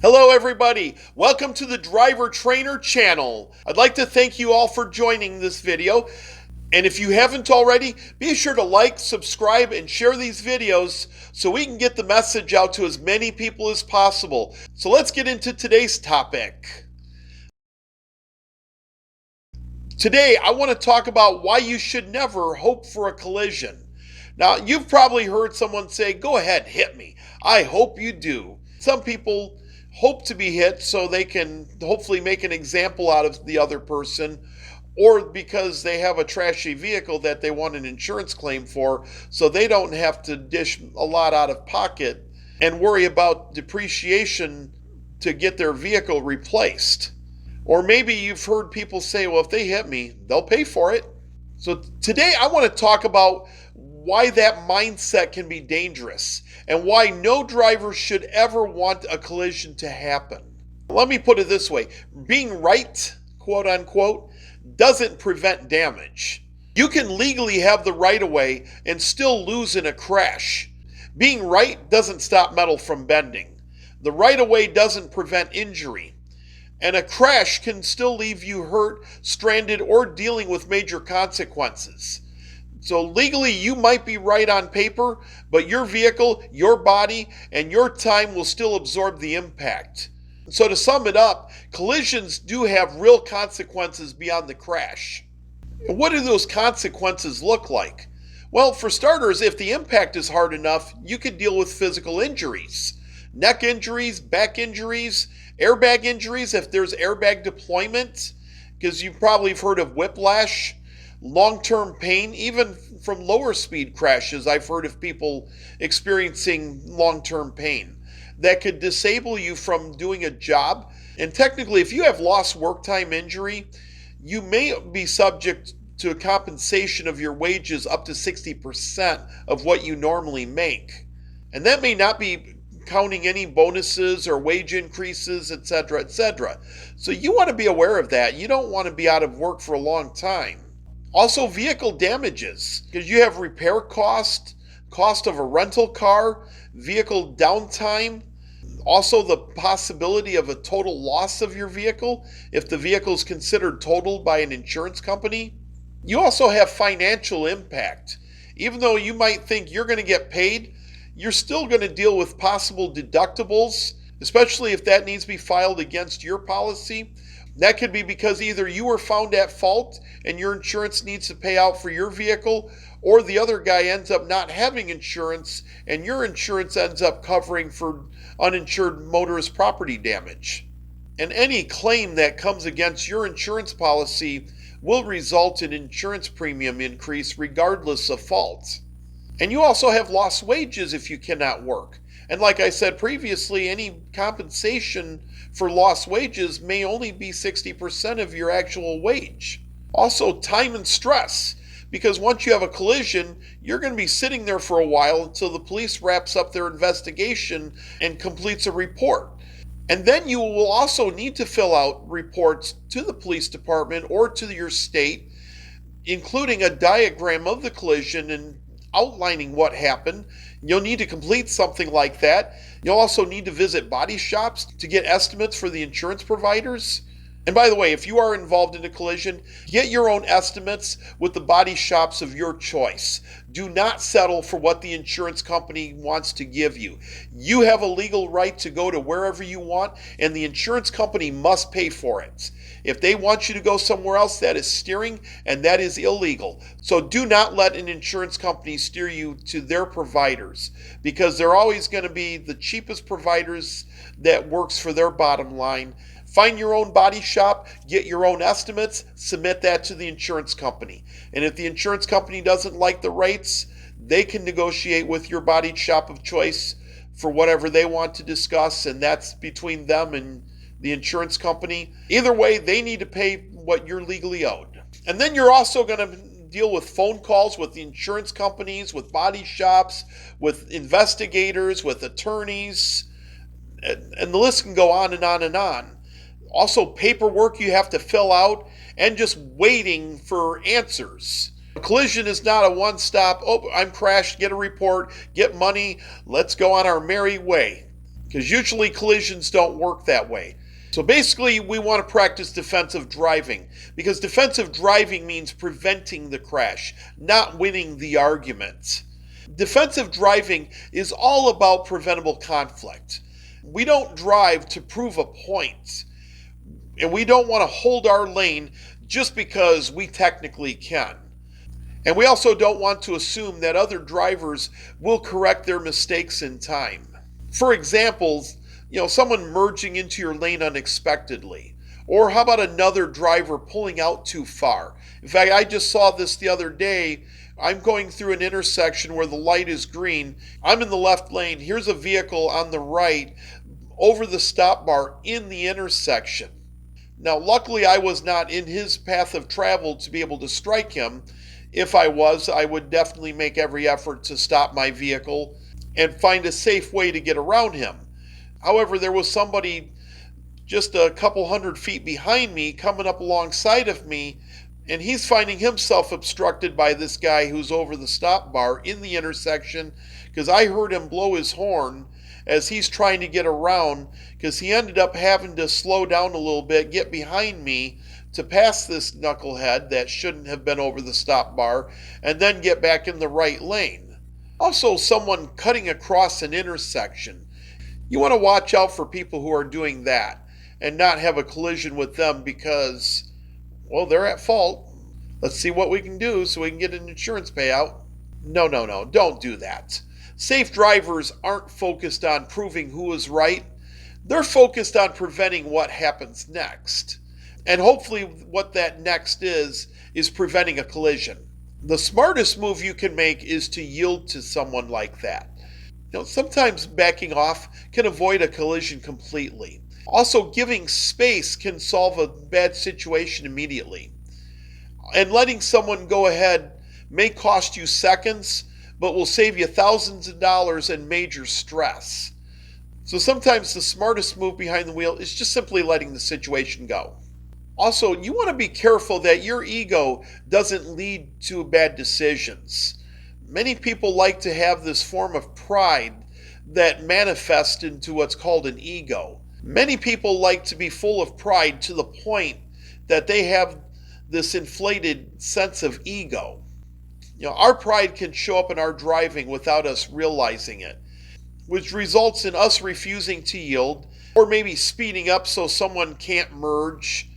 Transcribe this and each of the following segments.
Hello everybody, welcome to the Driver Trainer channel. I'd like to thank you all for joining this video. And if you haven't already, be sure to like, subscribe, and share these videos so we can get the message out to as many people as possible. So let's get into today's topic. Today, I want to talk about why you should never hope for a collision. Now, you've probably heard someone say, "Go ahead, hit me. I hope you do." Some people hope to be hit so they can hopefully make an example out of the other person, or because they have a trashy vehicle that they want an insurance claim for, so they don't have to dish a lot out of pocket and worry about depreciation to get their vehicle replaced. Or maybe you've heard people say, well, if they hit me, they'll pay for it. So today I want to talk about why that mindset can be dangerous and why no driver should ever want a collision to happen. Let me put it this way. Being right, quote unquote, doesn't prevent damage. You can legally have the right of way and still lose in a crash. Being right doesn't stop metal from bending. The right of way doesn't prevent injury. And a crash can still leave you hurt, stranded, or dealing with major consequences. So legally, you might be right on paper, but your vehicle, your body, and your time will still absorb the impact. So to sum it up, collisions do have real consequences beyond the crash. And what do those consequences look like? Well, for starters, if the impact is hard enough, you could deal with physical injuries. Neck injuries, back injuries, airbag injuries if there's airbag deployment, because you've probably heard of whiplash. Long-term pain, even from lower speed crashes, I've heard of people experiencing long-term pain that could disable you from doing a job. And technically, if you have lost work time injury, you may be subject to a compensation of your wages up to 60% of what you normally make. And that may not be counting any bonuses or wage increases, etc., etc. So you want to be aware of that. You don't want to be out of work for a long time. Also, vehicle damages, because you have repair cost of a rental car, vehicle downtime, also the possibility of a total loss of your vehicle if the vehicle is considered totaled by an insurance company. You also have financial impact. Even though you might think you're going to get paid, you're still going to deal with possible deductibles, especially if that needs to be filed against your policy. That could be because either you were found at fault and your insurance needs to pay out for your vehicle, or the other guy ends up not having insurance and your insurance ends up covering for uninsured motorist property damage. And any claim that comes against your insurance policy will result in insurance premium increase regardless of fault. And you also have lost wages if you cannot work. And like I said previously, any compensation for lost wages may only be 60% of your actual wage. Also, time and stress, because once you have a collision, you're going to be sitting there for a while until the police wraps up their investigation and completes a report. And then you will also need to fill out reports to the police department or to your state, including a diagram of the collision and outlining what happened. You'll need to complete something like that. You'll also need to visit body shops to get estimates for the insurance providers. And by the way, if you are involved in a collision, get your own estimates with the body shops of your choice. Do not settle for what the insurance company wants to give you. You have a legal right to go to wherever you want, and the insurance company must pay for it. If they want you to go somewhere else, that is steering, and that is illegal. So do not let an insurance company steer you to their providers, because they're always going to be the cheapest providers that works for their bottom line. Find your own body shop, get your own estimates, submit that to the insurance company. And if the insurance company doesn't like the rates, they can negotiate with your body shop of choice for whatever they want to discuss, and that's between them and the insurance company. Either way, they need to pay what you're legally owed. And then you're also going to deal with phone calls with the insurance companies, with body shops, with investigators, with attorneys, and the list can go on and on and on. Also, paperwork you have to fill out, and just waiting for answers. A collision is not a one-stop, oh, I'm crashed, get a report, get money, let's go on our merry way. because usually collisions don't work that way. So basically, we want to practice defensive driving because defensive driving means preventing the crash, not winning the argument. Defensive driving is all about preventable conflict. We don't drive to prove a point, and we don't want to hold our lane just because we technically can. And we also don't want to assume that other drivers will correct their mistakes in time. For examples, someone merging into your lane unexpectedly. Or how about another driver pulling out too far? In fact, I just saw this the other day. I'm going through an intersection where the light is green. I'm in the left lane. Here's a vehicle on the right over the stop bar in the intersection. Now, luckily, I was not in his path of travel to be able to strike him. If I was, I would definitely make every effort to stop my vehicle and find a safe way to get around him. However, there was somebody just a couple hundred feet behind me coming up alongside of me, and he's finding himself obstructed by this guy who's over the stop bar in the intersection because I heard him blow his horn as he's trying to get around, because he ended up having to slow down a little bit, get behind me to pass this knucklehead that shouldn't have been over the stop bar, and then get back in the right lane. Also, someone cutting across an intersection. You want to watch out for people who are doing that and not have a collision with them because, well, they're at fault. Let's see what we can do so we can get an insurance payout. No, don't do that. Safe drivers aren't focused on proving who is right. They're focused on preventing what happens next. And hopefully what that next is preventing a collision. The smartest move you can make is to yield to someone like that. Sometimes backing off can avoid a collision completely. Also, giving space can solve a bad situation immediately. And letting someone go ahead may cost you seconds, but will save you thousands of dollars and major stress. So sometimes the smartest move behind the wheel is just simply letting the situation go. Also, you want to be careful that your ego doesn't lead to bad decisions. Many people like to have this form of pride that manifests into what's called an ego. Many people like to be full of pride to the point that they have this inflated sense of ego. Our pride can show up in our driving without us realizing it, which results in us refusing to yield, or maybe speeding up so someone can't merge,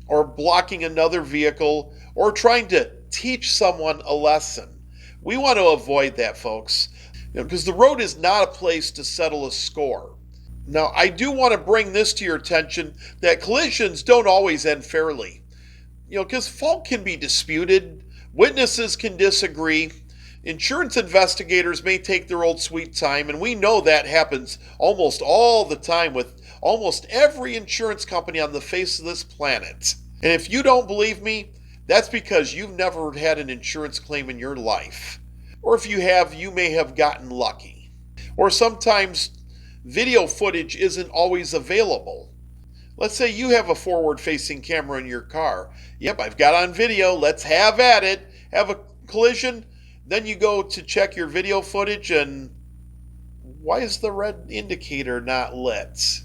or blocking another vehicle, or trying to teach someone a lesson. We want to avoid that, folks, because the road is not a place to settle a score. Now, I do want to bring this to your attention that collisions don't always end fairly. Because fault can be disputed, witnesses can disagree, insurance investigators may take their old sweet time, and we know that happens almost all the time with almost every insurance company on the face of this planet. And if you don't believe me, that's because you've never had an insurance claim in your life. Or if you have, you may have gotten lucky. Or sometimes video footage isn't always available. Let's say you have a forward-facing camera in your car. Yep, I've got on video. Let's have at it. Have a collision. Then you go to check your video footage and why is the red indicator not lit?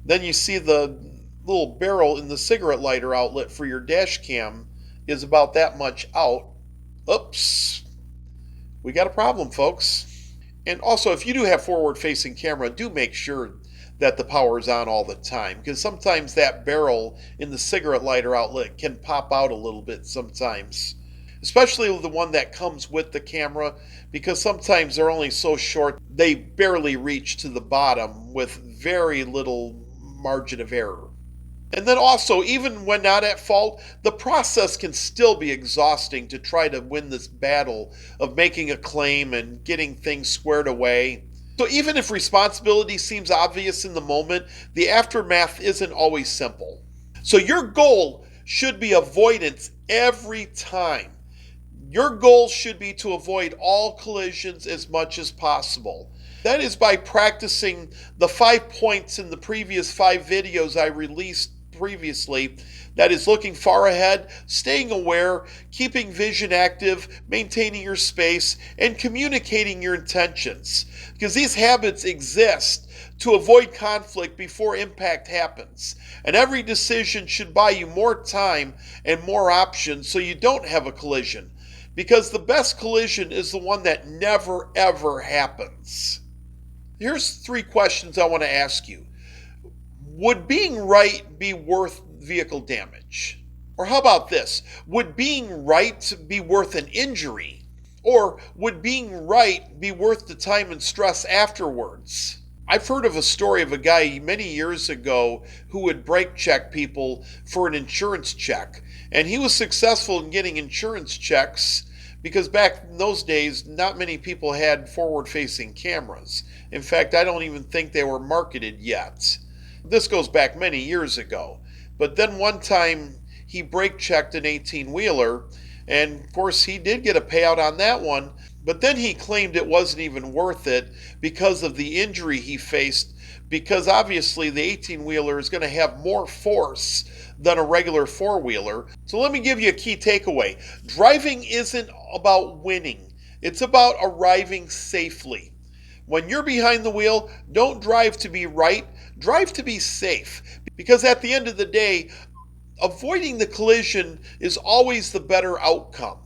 Then you see the little barrel in the cigarette lighter outlet for your dash cam is about that much out. Oops. We got a problem, folks. And also, if you do have forward-facing camera, do make sure that the power is on all the time, because sometimes that barrel in the cigarette lighter outlet can pop out a little bit sometimes, especially the one that comes with the camera, because sometimes they're only so short they barely reach to the bottom with very little margin of error. And then also, even when not at fault, the process can still be exhausting to try to win this battle of making a claim and getting things squared away. So even if responsibility seems obvious in the moment, the aftermath isn't always simple. So your goal should be avoidance every time. Your goal should be to avoid all collisions as much as possible. That is by practicing the 5 points in the previous 5 videos I released previously That is looking far ahead, staying aware, keeping vision active, maintaining your space, and communicating your intentions. Because these habits exist to avoid conflict before impact happens. And every decision should buy you more time and more options so you don't have a collision. Because the best collision is the one that never ever happens. Here's 3 questions I want to ask you. Would being right be worth vehicle damage? Or how about this? Would being right be worth an injury? Or would being right be worth the time and stress afterwards? I've heard of a story of a guy many years ago who would brake check people for an insurance check. And he was successful in getting insurance checks because back in those days, not many people had forward-facing cameras. In fact, I don't even think they were marketed yet. This goes back many years ago. But then one time he brake checked an 18-wheeler, and of course he did get a payout on that one, but then he claimed it wasn't even worth it because of the injury he faced, because obviously the 18-wheeler is going to have more force than a regular 4-wheeler. So let me give you a key takeaway. Driving isn't about winning. It's about arriving safely. When you're behind the wheel, don't drive to be right, drive to be safe. Because at the end of the day, avoiding the collision is always the better outcome.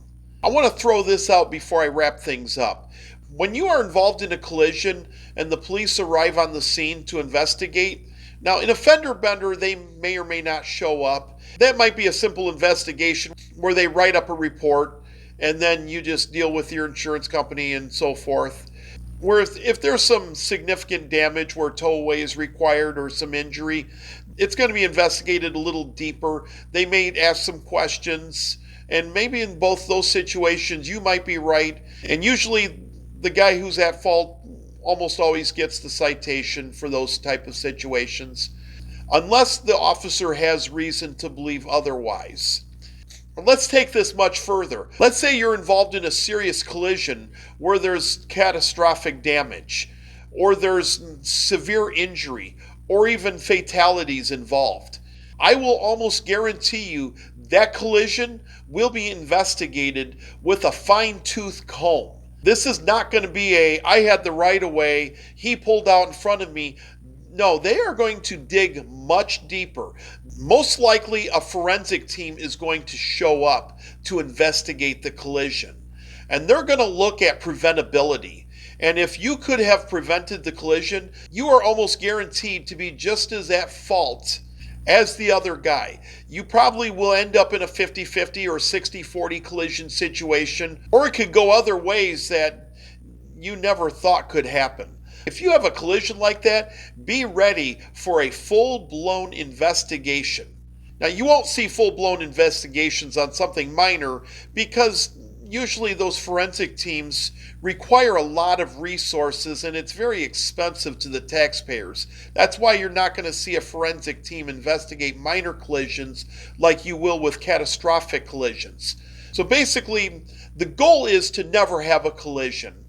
I want to throw this out before I wrap things up. When you are involved in a collision and the police arrive on the scene to investigate, now in a fender bender they may or may not show up. That might be a simple investigation where they write up a report and then you just deal with your insurance company and so forth. Where if there's some significant damage where tow away is required or some injury, it's going to be investigated a little deeper. They may ask some questions, and maybe in both those situations you might be right, and usually the guy who's at fault almost always gets the citation for those type of situations, unless the officer has reason to believe otherwise. Let's take this much further. Let's say you're involved in a serious collision where there's catastrophic damage, or there's severe injury, or even fatalities involved. I will almost guarantee you that collision will be investigated with a fine-tooth comb. This is not going to be I had the right of way, he pulled out in front of me. No, they are going to dig much deeper. Most likely a forensic team is going to show up to investigate the collision. And they're going to look at preventability. And if you could have prevented the collision, you are almost guaranteed to be just as at fault as the other guy. You probably will end up in a 50-50 or 60-40 collision situation, or it could go other ways that you never thought could happen. If you have a collision like that, be ready for a full-blown investigation. Now, you won't see full-blown investigations on something minor because usually those forensic teams require a lot of resources and it's very expensive to the taxpayers. That's why you're not going to see a forensic team investigate minor collisions like you will with catastrophic collisions. So basically, the goal is to never have a collision.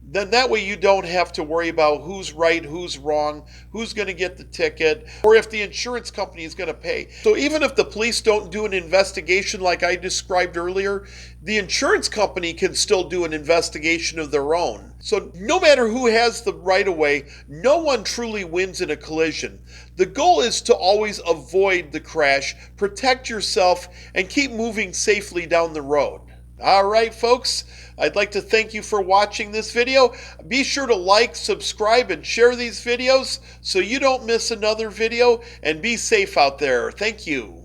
Then that way you don't have to worry about who's right, who's wrong, who's going to get the ticket, or if the insurance company is going to pay. So even if the police don't do an investigation like I described earlier, the insurance company can still do an investigation of their own. So no matter who has the right of way, no one truly wins in a collision. The goal is to always avoid the crash, protect yourself, and keep moving safely down the road. All right, folks, I'd like to thank you for watching this video. Be sure to like, subscribe, and share these videos so you don't miss another video, and be safe out there. Thank you.